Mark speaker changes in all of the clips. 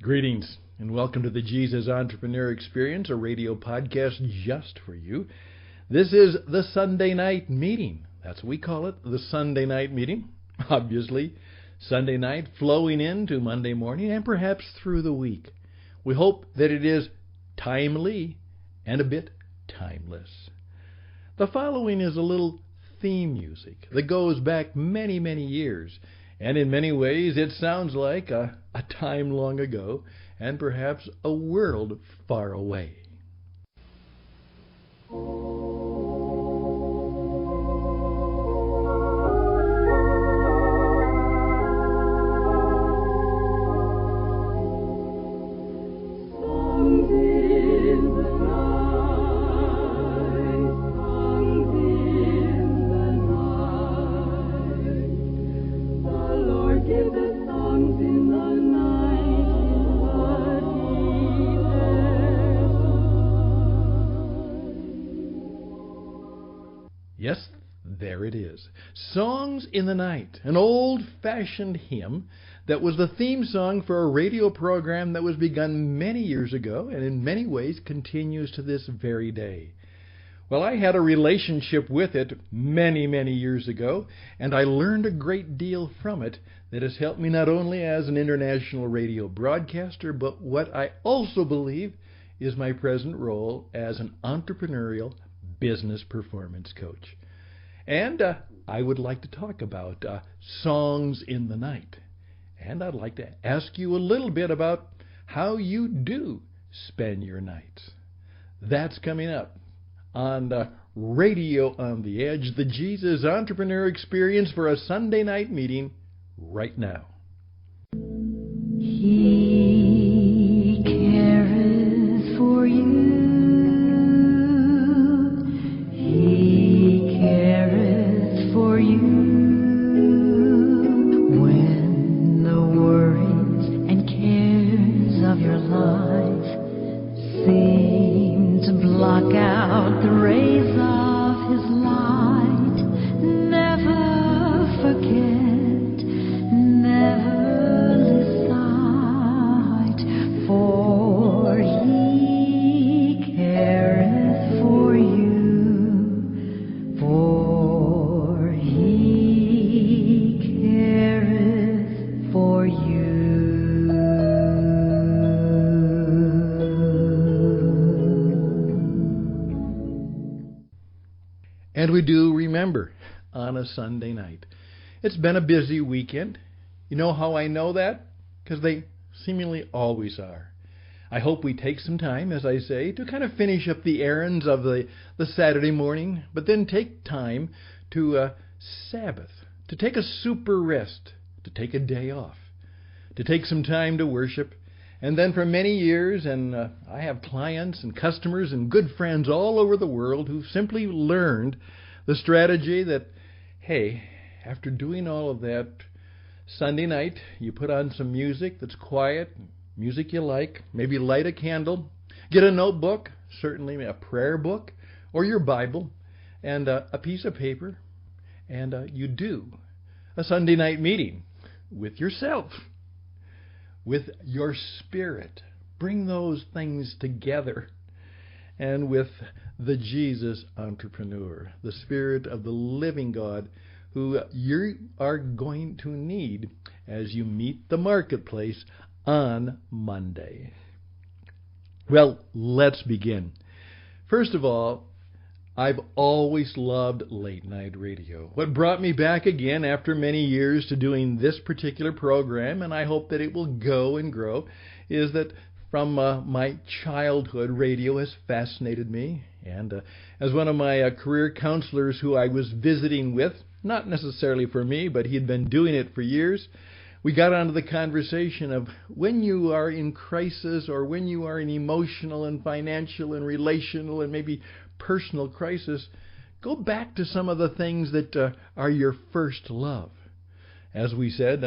Speaker 1: Greetings and welcome to the Jesus Entrepreneur Experience, a radio podcast just for you. This is the Sunday night meeting. That's what we call it, the Sunday night meeting. Obviously, Sunday night flowing into Monday morning and perhaps through the week. We hope that it is timely and a bit timeless. The following is a little theme music that goes back many, many years. And in many ways, it sounds like a time long ago and perhaps a world far away. Yes, there it is. Songs in the Night, an old-fashioned hymn that was the theme song for a radio program that was begun many years ago and in many ways continues to this very day. Well, I had a relationship with it many, many years ago, and I learned a great deal from it that has helped me not only as an international radio broadcaster, but what I also believe is my present role as an entrepreneurial business performance coach. And I would like to talk about songs in the night. And I'd like to ask you a little bit about how you do spend your nights. That's coming up on Radio on the Edge, the Jesus Entrepreneur Experience for a Sunday night meeting right now.
Speaker 2: He careth for you. He careth for you when the worries and cares of your life seem to block out the rays of His light. Never forget, never lose sight, for He careth for you. For He careth for you.
Speaker 1: And we do remember on a Sunday night. It's been a busy weekend. You know how I know that? Because they seemingly always are. I hope we take some time, as I say, to kind of finish up the errands of the Saturday morning, but then take time to Sabbath, to take a super rest, to take a day off, to take some time to worship. And then for many years, and I have clients and customers and good friends all over the world who've simply learned the strategy that, hey, after doing all of that, Sunday night, you put on some music that's quiet, music you like, maybe light a candle, get a notebook, certainly a prayer book, or your Bible, and a piece of paper, and you do a Sunday night meeting with yourself, with your spirit. Bring those things together. And with the Jesus Entrepreneur, the Spirit of the living God, who you are going to need as you meet the marketplace on Monday. Well, let's begin. First of all, I've always loved late night radio. What brought me back again after many years to doing this particular program, and I hope that it will go and grow, is that from my childhood, radio has fascinated me. And as one of my career counselors who I was visiting with, not necessarily for me, but he had been doing it for years, we got onto the conversation of when you are in crisis or when you are in emotional and financial and relational and maybe personal crisis, go back to some of the things that are your first love. As we said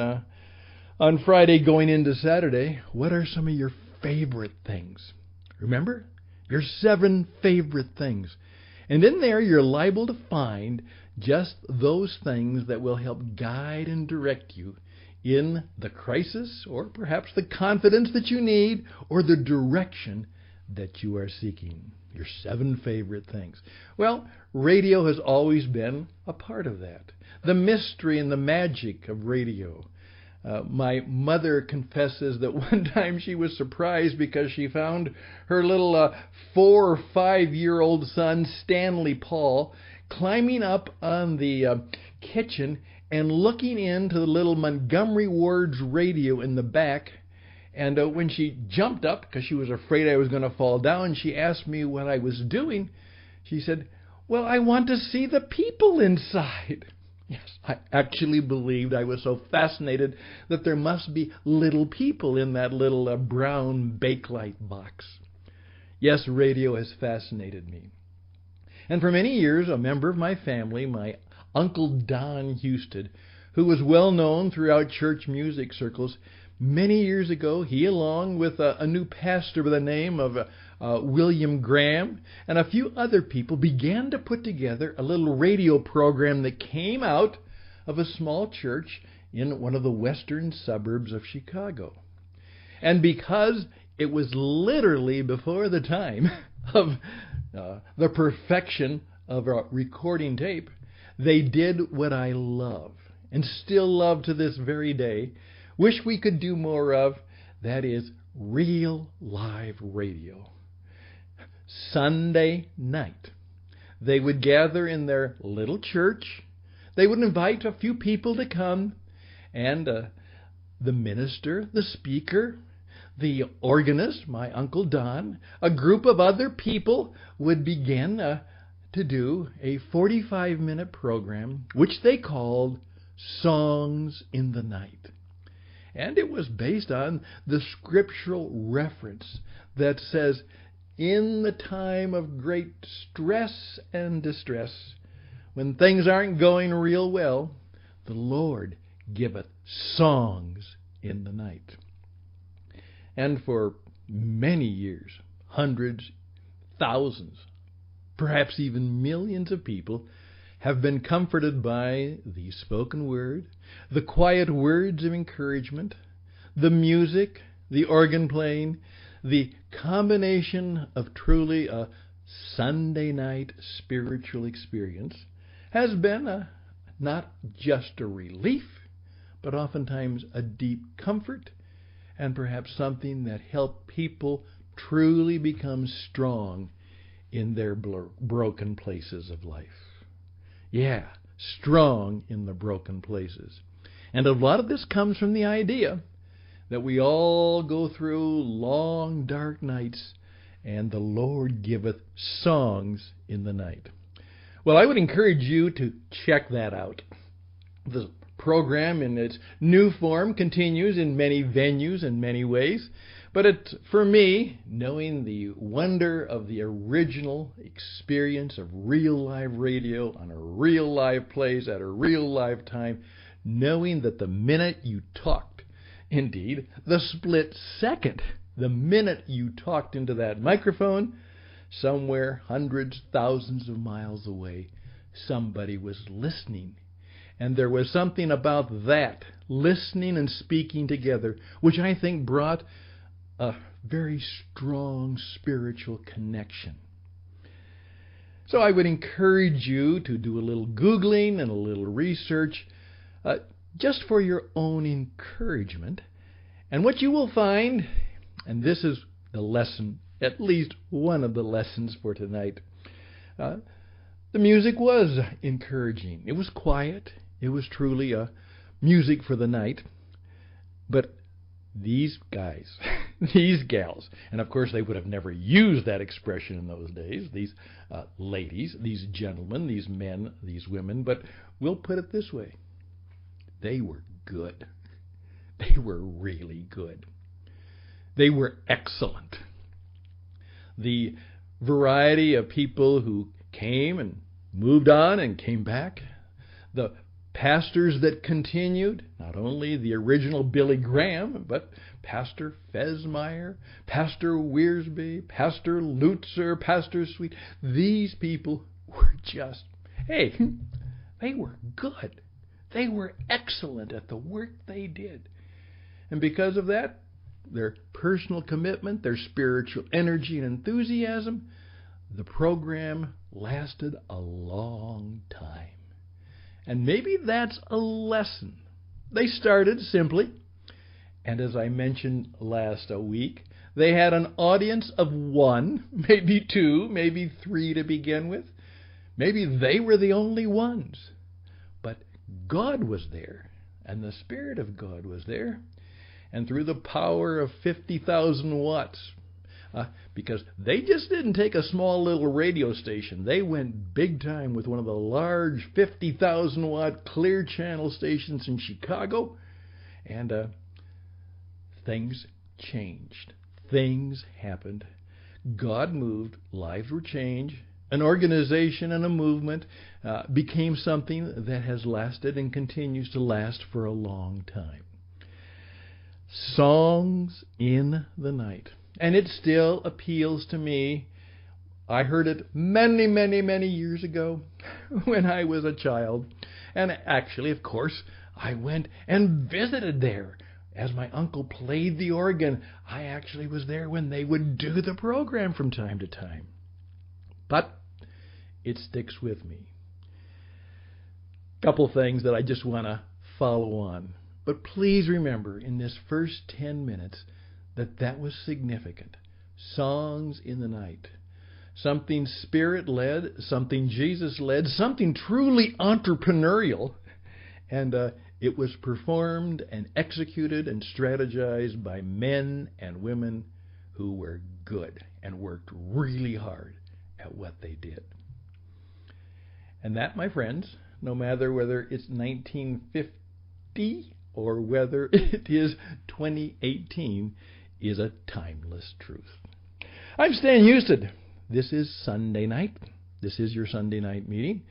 Speaker 1: on Friday going into Saturday, what are some of your favorite things? Remember? Your 7 favorite things. And in there you're liable to find just those things that will help guide and direct you in the crisis, or perhaps the confidence that you need, or the direction that you are seeking. Your 7 favorite things. Well, radio has always been a part of that. The mystery and the magic of radio. My mother confesses that one time she was surprised because she found her little 4 or 5-year-old son, Stanley Paul, climbing up on the kitchen and looking into the little Montgomery Ward's radio in the back. And when she jumped up, because she was afraid I was going to fall down, she asked me what I was doing. She said, "Well, I want to see the people inside." Yes, I actually believed, I was so fascinated, that there must be little people in that little brown Bakelite box. Yes, radio has fascinated me. And for many years, a member of my family, my Uncle Don Houston, who was well known throughout church music circles, many years ago, he, along with a new pastor by the name of William Graham and a few other people, began to put together a little radio program that came out of a small church in one of the western suburbs of Chicago. And because it was literally before the time of the perfection of a recording tape, they did what I love and still love to this very day, wish we could do more of, that is real live radio. Sunday night, they would gather in their little church. They would invite a few people to come, and the minister, the speaker, the organist, my Uncle Don, a group of other people would begin to do a 45-minute program, which they called Songs in the Night. And it was based on the scriptural reference that says, in the time of great stress and distress, when things aren't going real well, the Lord giveth songs in the night. And for many years, hundreds, thousands, perhaps even millions of people have been comforted by the spoken word, the quiet words of encouragement, the music, the organ playing, the combination of truly a Sunday night spiritual experience has been not just a relief, but oftentimes a deep comfort, and perhaps something that helped people truly become strong in their broken places of life. Yeah, strong in the broken places. And a lot of this comes from the idea that we all go through long, dark nights, and the Lord giveth songs in the night. Well, I would encourage you to check that out. The program in its new form continues in many venues in many ways, but for me, knowing the wonder of the original experience of real live radio on a real live place at a real live time, knowing that the minute you talked, indeed, the split second, the minute you talked into that microphone, somewhere hundreds, thousands of miles away, somebody was listening. And there was something about that, listening and speaking together, which I think brought a very strong spiritual connection. So I would encourage you to do a little Googling and a little research just for your own encouragement. And what you will find, and this is the lesson, at least one of the lessons for tonight, the music was encouraging. It was quiet. It was truly music for the night. But these guys, these gals, and of course they would have never used that expression in those days, these ladies, these gentlemen, these men, these women, but we'll put it this way. They were good. They were really good. They were excellent. The variety of people who came and moved on and came back, the pastors that continued, not only the original Billy Graham, but Pastor Fesmeyer, Pastor Wiersbe, Pastor Lutzer, Pastor Sweet. These people were just, hey, they were good. They were excellent at the work they did. And because of that, their personal commitment, their spiritual energy and enthusiasm, the program lasted a long time. And maybe that's a lesson. They started simply, and as I mentioned last week, they had an audience of 1, maybe 2, maybe 3 to begin with. Maybe they were the only ones. But God was there, and the Spirit of God was there. And through the power of 50,000 watts, because they just didn't take a small little radio station. They went big time with one of the large 50,000 watt clear channel stations in Chicago. And things changed. Things happened. God moved. Lives were changed. An organization and a movement became something that has lasted and continues to last for a long time. Songs in the Night. And it still appeals to me. I heard it many, many, many years ago when I was a child. And actually, of course, I went and visited there. As my uncle played the organ, I actually was there when they would do the program from time to time. But it sticks with me. Couple things that I just want to follow on. But please remember, in this first 10 minutes, that was significant. Songs in the night. Something Spirit-led, something Jesus-led, something truly entrepreneurial. And it was performed and executed and strategized by men and women who were good and worked really hard at what they did. And that, my friends, no matter whether it's 1950 or whether it is 2018, is a timeless truth. I'm Stan Houston. This is Sunday night. This is your Sunday night meeting.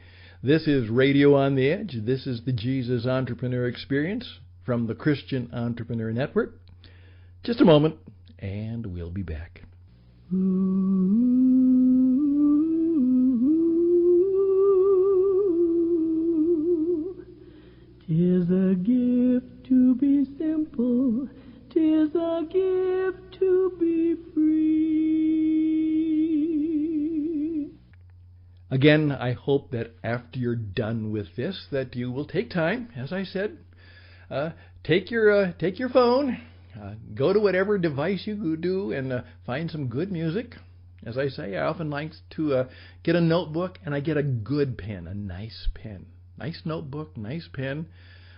Speaker 1: This is Radio on the Edge. This is the Jesus Entrepreneur Experience from the Christian Entrepreneur Network. Just a moment, and we'll be back.
Speaker 2: Tis a gift to be simple, 'tis a gift to be free.
Speaker 1: Again, I hope that after you're done with this, that you will take time, as I said, take your phone, go to whatever device you do, and find some good music. As I say, I often like to get a notebook, and I get a good pen, a nice pen. Nice notebook, nice pen.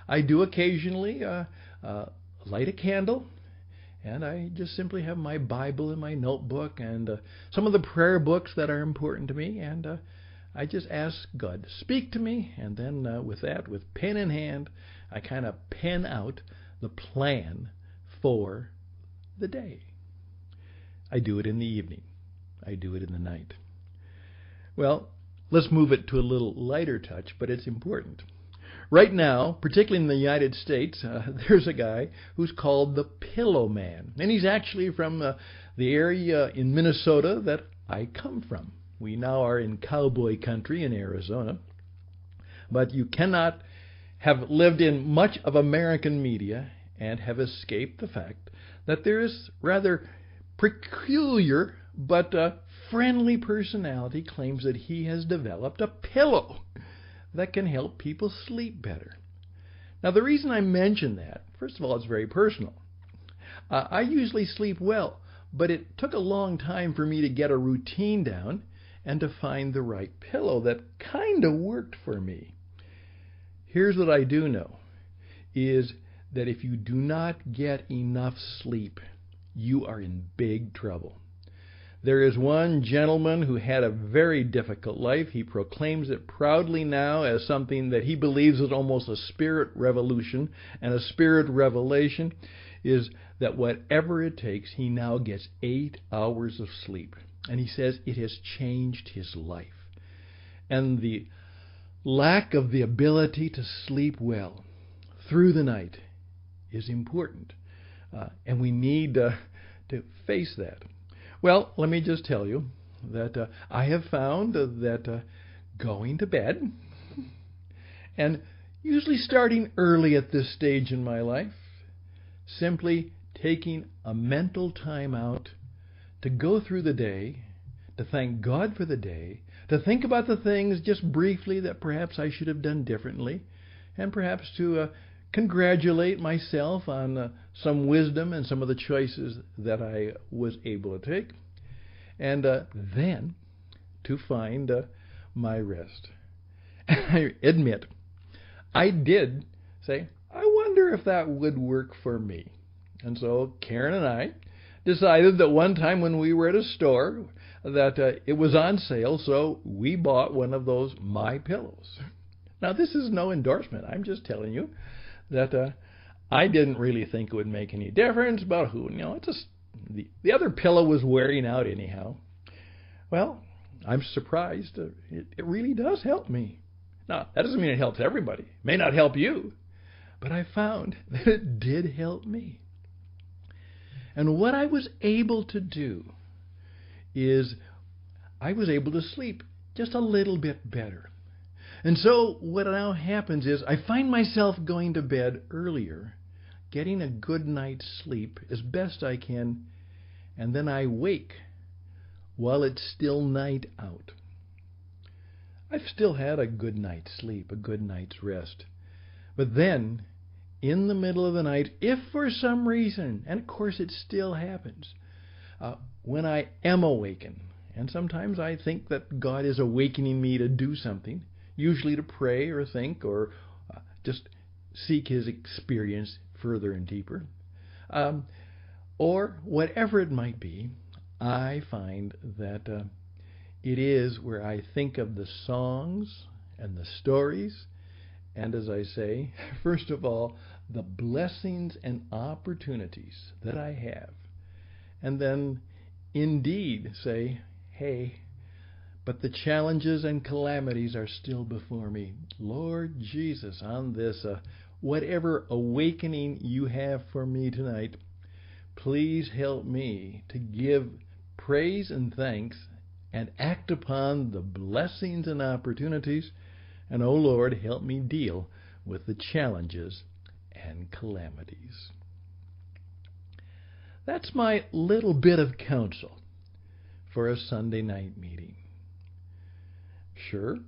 Speaker 1: I do occasionally light a candle, and I just simply have my Bible in my notebook and some of the prayer books that are important to me, and I just ask God to speak to me, and then with pen in hand, I kind of pen out the plan for the day. I do it in the evening. I do it in the night. Well, let's move it to a little lighter touch, but it's important. Right now, particularly in the United States, there's a guy who's called the Pillow Man. And he's actually from the area in Minnesota that I come from. We now are in cowboy country in Arizona. But you cannot have lived in much of American media and have escaped the fact that there is rather peculiar but friendly personality claims that he has developed a pillow that can help people sleep better. Now, the reason I mention that, first of all, it's very personal. I usually sleep well, but it took a long time for me to get a routine down and to find the right pillow that kind of worked for me. Here's what I do know, is that if you do not get enough sleep, you are in big trouble. There is one gentleman who had a very difficult life. He proclaims it proudly now as something that he believes is almost a spirit revolution, and a spirit revelation is that whatever it takes, he now gets 8 hours of sleep. And he says it has changed his life. And the lack of the ability to sleep well through the night is important. And we need to face that. Well, let me just tell you that I have found that going to bed and usually starting early at this stage in my life, simply taking a mental time out to go through the day, to thank God for the day, to think about the things just briefly that perhaps I should have done differently, and perhaps to congratulate myself on some wisdom and some of the choices that I was able to take, and then to find my rest. I admit, I did say, I wonder if that would work for me. And so Karen and I decided that one time when we were at a store that it was on sale, so we bought one of those My Pillows. Now, this is no endorsement. I'm just telling you that I didn't really think it would make any difference, but it's just the other pillow was wearing out anyhow. Well, I'm surprised. It really does help me. Now, that doesn't mean it helps everybody. It may not help you, but I found that it did help me. And what I was able to do is I was able to sleep just a little bit better. And so what now happens is I find myself going to bed earlier, getting a good night's sleep as best I can, and then I wake while it's still night out. I've still had a good night's sleep, a good night's rest. But then, in the middle of the night, if for some reason, and of course it still happens, when I am awakened, and sometimes I think that God is awakening me to do something, usually to pray or think or just seek His experience further and deeper, or whatever it might be, I find that it is where I think of the songs and the stories, and as I say, first of all, the blessings and opportunities that I have, and then indeed say, hey, but the challenges and calamities are still before me. Lord Jesus, on this, whatever awakening you have for me tonight, please help me to give praise and thanks and act upon the blessings and opportunities. And, oh Lord, help me deal with the challenges and calamities. That's my little bit of counsel for a Sunday night meeting. Sure,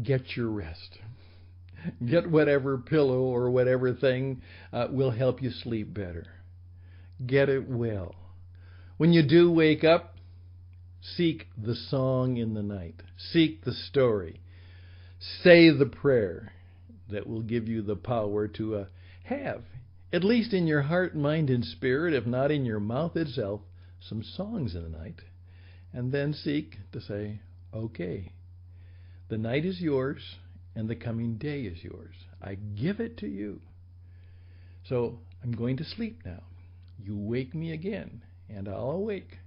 Speaker 1: get your rest. Get whatever pillow or whatever thing will help you sleep better. Get it well. When you do wake up, seek the song in the night. Seek the story. Say the prayer that will give you the power to have, at least in your heart, mind, and spirit, if not in your mouth itself, some songs in the night. And then seek to say, okay, the night is yours and the coming day is yours. I give it to you. So I'm going to sleep now. You wake me again, and I'll awake.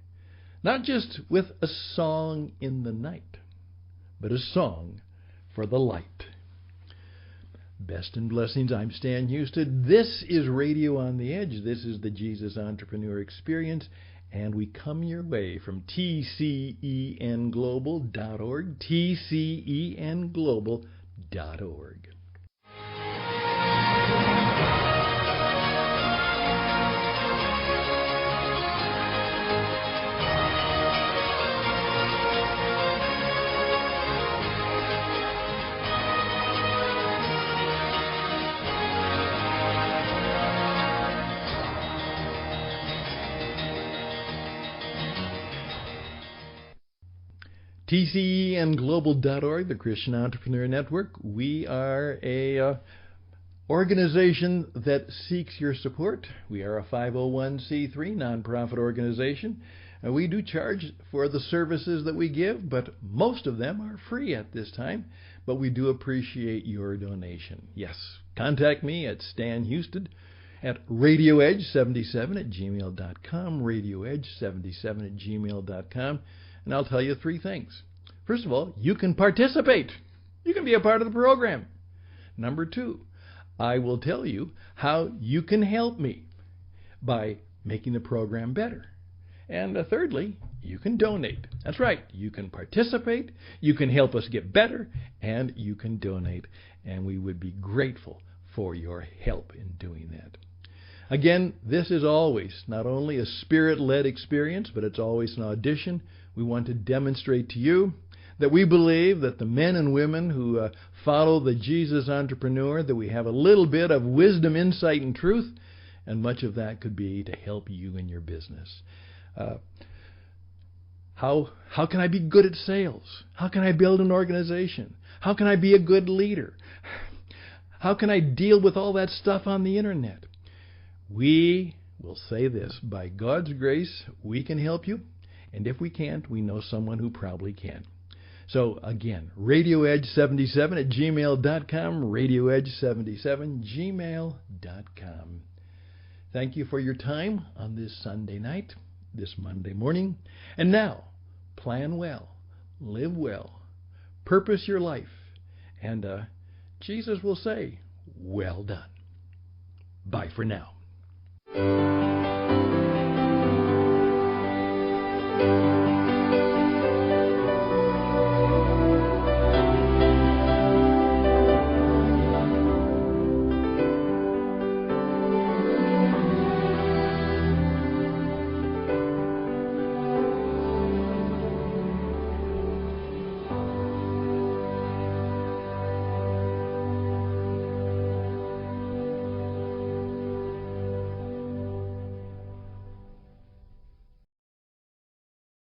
Speaker 1: Not just with a song in the night, but a song for the light. Best and blessings, I'm Stan Houston. This is Radio on the Edge. This is the Jesus Entrepreneur Experience, and we come your way from tcenglobal.org, tcenglobal.org. tcenglobal.org, the Christian Entrepreneur Network. We are a organization that seeks your support. We are a 501c3 nonprofit organization. We do charge for the services that we give, but most of them are free at this time. But we do appreciate your donation. Yes, contact me at Stan Houston at radioedge77@gmail.com, radioedge77@gmail.com. And I'll tell you three things. First of all, you can participate. You can be a part of the program. Number two, I will tell you how you can help me by making the program better. And thirdly, you can donate. That's right. You can participate, you can help us get better, and you can donate. and we would be grateful for your help in doing that. Again, this is always not only a Spirit-led experience, but it's always an audition. We want to demonstrate to you that we believe that the men and women who follow the Jesus entrepreneur, that we have a little bit of wisdom, insight, and truth, and much of that could be to help you in your business. How can I be good at sales? How can I build an organization? How can I be a good leader? How can I deal with all that stuff on the internet? We will say this: by God's grace, we can help you, and if we can't, we know someone who probably can. So again, radioedge77@gmail.com, radioedge77@gmail.com. Thank you for your time on this Sunday night, this Monday morning. And now, plan well, live well, purpose your life, and Jesus will say, well done. Bye for now.